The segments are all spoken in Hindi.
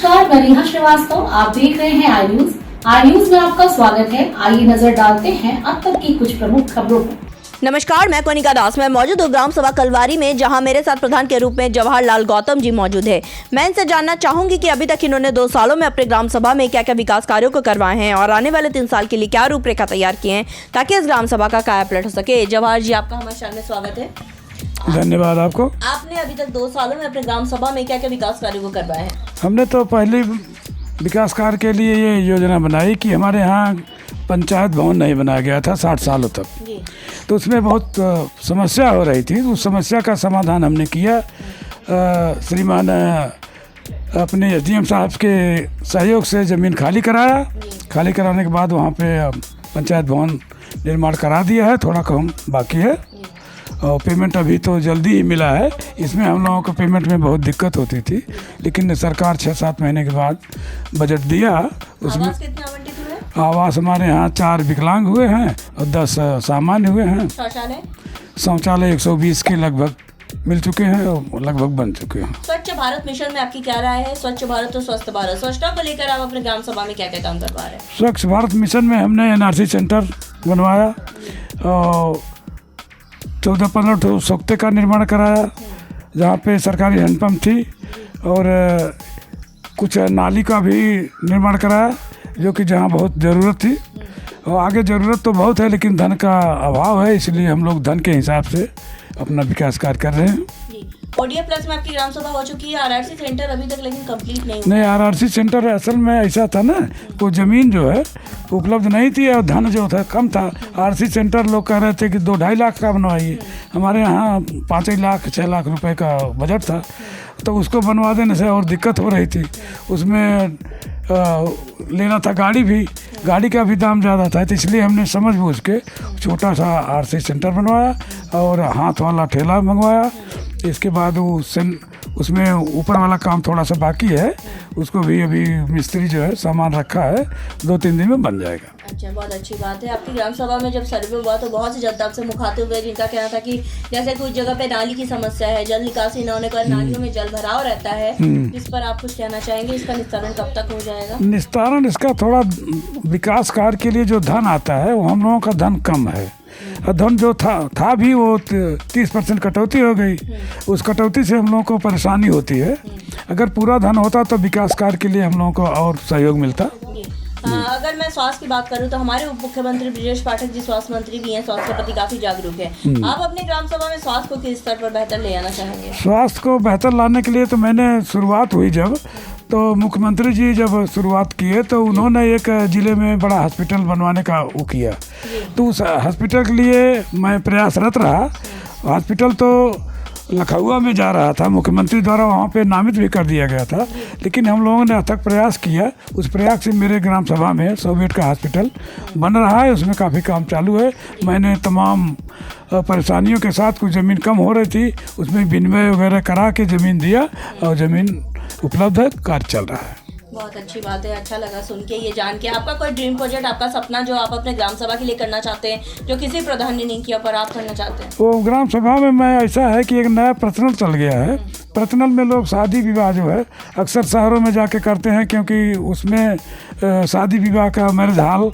नमस्कार, मैं नेहा श्रीवास्तव। आप देख रहे हैं आई न्यूज। आई न्यूज में आपका स्वागत है। आइए नजर डालते हैं अब तक की कुछ प्रमुख खबरों पर। नमस्कार, मैं कोनिका दास। मैं मौजूद हूँ ग्राम सभा कलवारी में, जहां मेरे साथ प्रधान के रूप में जवाहरलाल गौतम जी मौजूद है। मैं इनसे जानना चाहूंगी कि अभी तक इन्होंने 2 सालों में अपने ग्राम सभा में क्या क्या विकास कार्यों को करवाए हैं और आने वाले 3 साल के लिए क्या रूपरेखा तैयार किए हैं ताकि इस ग्राम सभा का काया पलट हो सके। जवाहर जी, आपका हमारे चैनल में स्वागत है। धन्यवाद आपको। आपने अभी तक 2 सालों में अपने ग्राम सभा में क्या क्या विकास कार्यों को करवाया है? हमने तो पहले विकास कार्य के लिए ये योजना बनाई कि हमारे यहाँ पंचायत भवन नहीं बनाया गया था 60 सालों तक, तो उसमें बहुत समस्या हो रही थी। उस समस्या का समाधान हमने किया। श्रीमान अपने एसडीएम साहब के सहयोग से ज़मीन खाली कराया। खाली कराने के बाद वहाँ पे पंचायत भवन निर्माण करा दिया है। थोड़ा कम बाकी है और पेमेंट अभी तो जल्दी ही मिला है। इसमें हम लोगों को पेमेंट में बहुत दिक्कत होती थी, लेकिन सरकार 6-7 महीने के बाद बजट दिया। उसमें आवास कितने आवंटित हुए? आवास हमारे यहाँ 4 विकलांग हुए हैं और 10 सामान्य हुए हैं। शौचालय 120 के लगभग मिल चुके हैं और लगभग बन चुके हैं। स्वच्छ भारत मिशन में आपकी क्या राय है? स्वच्छ भारत और स्वस्थ भारत, स्वच्छता को लेकर आप अपने ग्राम सभा में क्या क्या काम करवा रहे हैं? स्वच्छ भारत मिशन में हमने एनआरसी सेंटर बनवाया और 14-15 ठो सोख्ते का निर्माण कराया, जहाँ पे सरकारी हैंडपम्प थी, और कुछ नाली का भी निर्माण कराया जो कि जहाँ बहुत ज़रूरत थी। और आगे ज़रूरत तो बहुत है, लेकिन धन का अभाव है, इसलिए हम लोग धन के हिसाब से अपना विकास कार्य कर रहे हैं। ओडीएफ प्लस में आपकी ग्राम सभा हो चुकी है। आरआरसी सेंटर अभी तक लेकिन कंप्लीट नहीं हुआ। नहीं, आरआरसी सेंटर असल में ऐसा था ना, वो ज़मीन जो है उपलब्ध नहीं थी और धन जो था कम था। आरआरसी सेंटर लोग कह रहे थे कि 2-2.5 लाख का बनवाइए। हमारे यहाँ 5 लाख 6 लाख रुपए का बजट था, तो उसको बनवा देने से और दिक्कत हो रही थी। उसमें लेना था गाड़ी भी, गाड़ी का भी दाम ज़्यादा था, तो इसलिए हमने समझ बूझ के छोटा सा आरसी सेंटर बनवाया और हाथ वाला ठेला मंगवाया। इसके बाद उसमें ऊपर वाला काम थोड़ा सा बाकी है, उसको भी अभी मिस्त्री जो है सामान रखा है, 2-3 दिन में बन जाएगा। अच्छा, बहुत अच्छी बात है। आपकी ग्राम सभा में जब सर्वे हुआ तो बहुत से जनता आपसे मुखातिब हुए, जिनका कहना था कि जैसे कुछ जगह पे नाली की समस्या है, जल निकासी न होने पर नालियों में जल भराव रहता है, जिस पर आप कुछ कहना चाहेंगे? इसका निस्तारण कब तक हो जाएगा? निस्तारण इसका थोड़ा विकास कार्य के लिए जो धन आता है वो हम लोगों का धन कम है। धन जो था भी वो 30% कटौती हो गई। उस कटौती से हम लोगों को परेशानी होती है। अगर पूरा धन होता तो विकास कार्य के लिए हम लोगों को और सहयोग मिलता। अगर मैं स्वास्थ्य की बात करूं तो हमारे उप मुख्यमंत्री ब्रिजेश पाठक जी स्वास्थ्य मंत्री भी हैं, स्वास्थ्य के प्रति काफी जागरूक है। आप अपने ग्राम सभा में स्वास्थ्य को किस स्तर पर बेहतर ले आना चाहेंगे? स्वास्थ्य को बेहतर लाने के लिए तो मैंने शुरुआत हुई जब, तो मुख्यमंत्री जी जब शुरुआत किए तो उन्होंने एक ज़िले में बड़ा हॉस्पिटल बनवाने का वो किया, तो उस हॉस्पिटल के लिए मैं प्रयासरत रहा। हॉस्पिटल तो लखनऊ में जा रहा था, मुख्यमंत्री द्वारा वहाँ पे नामित भी कर दिया गया था, लेकिन हम लोगों ने अथक प्रयास किया। उस प्रयास से मेरे ग्राम सभा में 100 बेड का हॉस्पिटल बन रहा है, उसमें काफ़ी काम चालू है। मैंने तमाम परेशानियों के साथ, कुछ ज़मीन कम हो रही थी, उसमें विनिमय वगैरह करा के ज़मीन दिया और ज़मीन उपलब्ध है, कार्य चल रहा है। बहुत अच्छी बात है, अच्छा लगा सुन के, ये जान के। आपका कोई ड्रीम प्रोजेक्ट, आपका सपना जो आप अपने ग्राम सभा के लिए करना चाहते हैं, जो किसी प्रधान ने नहीं किया पर आप करना चाहते हैं? वो ग्राम सभा में मैं ऐसा है कि एक नया पर्सनल चल गया है। पर्सनल में लोग शादी विवाह जो है अक्सर शहरों में जाके करते हैं, क्योंकि उसमें शादी विवाह का मैरिज हॉल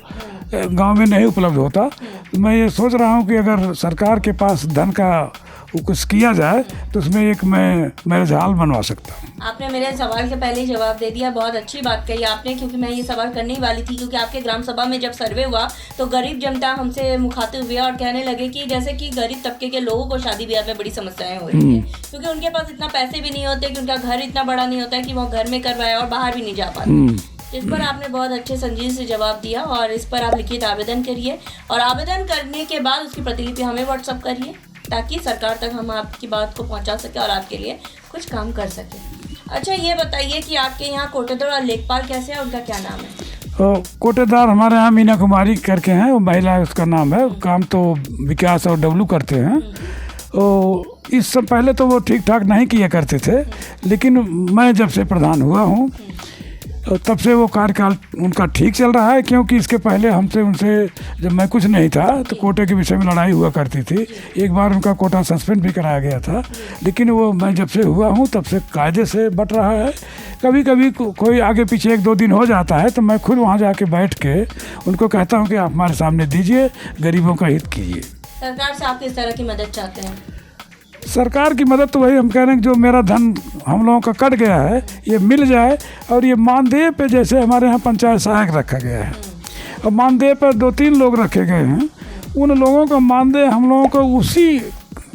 गांव में नहीं उपलब्ध होता। मैं ये सोच रहा हूँ कि अगर सरकार के पास धन का कुछ किया जाए तो उसमें एक मैं मैरिज हॉल बनवा सकता हूँ। आपने मेरे सवाल के पहले ही जवाब दे दिया, बहुत अच्छी बात कही आपने, क्योंकि मैं ये सवाल करने ही वाली थी। क्योंकि आपके ग्राम सभा में जब सर्वे हुआ तो गरीब जनता हमसे मुखातिब हुए और कहने लगे कि जैसे कि गरीब तबके के लोगों को शादी ब्याह में बड़ी समस्याएं हो रही है, क्योंकि उनके पास इतना पैसे भी नहीं होते, कि उनका घर इतना बड़ा नहीं होता है कि वो घर में करवाए और बाहर भी नहीं जा पाते। इस पर आपने बहुत अच्छे संजीव से जवाब दिया और इस पर आप लिखित आवेदन करिए और आवेदन करने के बाद उसकी प्रतिलिपि हमें व्हाट्सअप करिए, ताकि सरकार तक हम आपकी बात को पहुंचा सके और आपके लिए कुछ काम कर सके। अच्छा, ये बताइए कि आपके यहाँ कोटेदार और लेखपाल कैसे है, उनका क्या नाम है? कोटेदार हमारे यहाँ मीना कुमारी करके हैं, वो महिला उसका नाम है। काम तो विकास और डब्लू करते हैं। इस सब पहले तो वो ठीक ठाक नहीं किया करते थे, लेकिन मैं जब से प्रधान हुआ हूँ तब से वो कार्यकाल उनका ठीक चल रहा है। क्योंकि इसके पहले उनसे जब मैं कुछ नहीं था तो कोटे के विषय में लड़ाई हुआ करती थी। एक बार उनका कोटा सस्पेंड भी कराया गया था, लेकिन वो मैं जब से हुआ हूँ तब से कायदे से बट रहा है। कभी कभी कोई आगे पीछे 1-2 दिन हो जाता है तो मैं खुद वहाँ जाके बैठ के उनको कहता हूँ कि आप हमारे सामने दीजिए, गरीबों का हित कीजिए। सरकार से आप किस तरह की मदद चाहते हैं? सरकार की मदद तो वही हम कह रहे हैं कि जो मेरा धन हम लोगों का कट गया है ये मिल जाए, और ये मानदेय पे जैसे हमारे यहाँ पंचायत सहायक रखा गया है और मानदेय पर 2-3 लोग रखे गए हैं, उन लोगों का मानदेय हम लोगों को उसी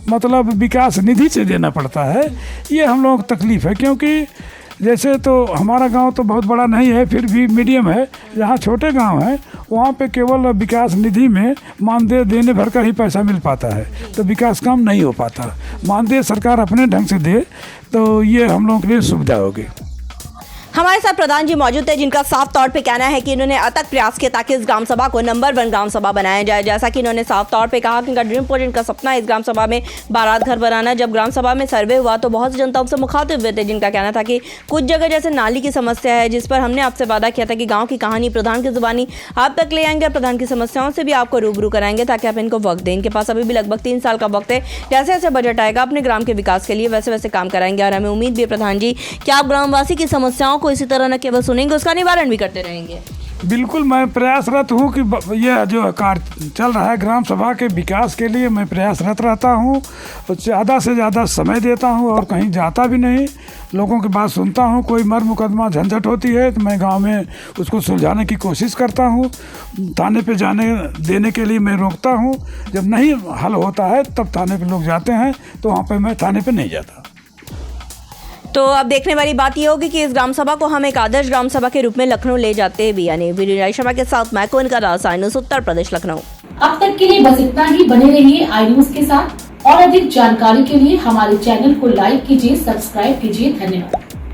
मतलब विकास निधि से देना पड़ता है। ये हम लोगों को तकलीफ़ है, क्योंकि जैसे तो हमारा गांव तो बहुत बड़ा नहीं है, फिर भी मीडियम है। जहाँ छोटे गांव हैं वहाँ पे केवल विकास निधि में मानदेय देने भर का ही पैसा मिल पाता है, तो विकास काम नहीं हो पाता। मानदेय सरकार अपने ढंग से दे तो ये हम लोगों के लिए सुविधा होगी। हमारे साथ प्रधान जी मौजूद थे, जिनका साफ तौर पे कहना है कि इन्होंने अथक प्रयास किया ताकि इस ग्राम सभा को नंबर 1 ग्राम सभा बनाया जाए। जैसा कि इन्होंने साफ तौर पे कहा कि इनका ड्रीम प्रोजेक्ट का सपना है इस ग्राम सभा में बारात घर बनाना। जब ग्राम सभा में सर्वे हुआ तो बहुत सी जनता उनसे मुखातिब हुए थे, जिनका कहना था कि कुछ जगह जैसे नाली की समस्या है, जिस पर हमने आपसे वादा किया था कि गाँव की कहानी प्रधान की जुबानी आप तक ले आएंगे और प्रधान की समस्याओं से भी आपको रूबरू कराएंगे ताकि आप इनको वक्त दें। इनके पास अभी भी लगभग 3 साल का वक्त है। जैसे जैसे बजट आएगा अपने ग्राम के विकास के लिए वैसे वैसे काम कराएंगे, और हमें उम्मीद भी है प्रधान जी कि आप ग्रामवासी की समस्याओं को इसी तरह न केवल सुनेंगे, उसका निवारण भी करते रहेंगे। बिल्कुल, मैं प्रयासरत हूँ कि यह जो कार्य चल रहा है ग्राम सभा के विकास के लिए मैं प्रयासरत रहता हूँ, ज़्यादा से ज़्यादा समय देता हूँ और कहीं जाता भी नहीं, लोगों की बात सुनता हूँ। कोई मर मुकदमा झंझट होती है तो मैं गांव में उसको सुलझाने की कोशिश करता हूँ, थाने पे जाने देने के लिए मैं रोकता हूँ। जब नहीं हल होता है तब थाने पे लोग जाते हैं, तो वहाँ पर मैं थाने पर नहीं जाता। तो अब देखने वाली बात ये होगी कि इस ग्राम सभा को हम एक आदर्श ग्राम सभा के रूप में लखनऊ ले जाते भी, यानी वीडियो शर्मा के साथ मैं कोन का राजा न्यूज़ उत्तर प्रदेश लखनऊ। अब तक के लिए बस इतना ही। बने रहिए आई न्यूज के साथ और अधिक जानकारी के लिए हमारे चैनल को लाइक कीजिए, सब्सक्राइब कीजिए। धन्यवाद।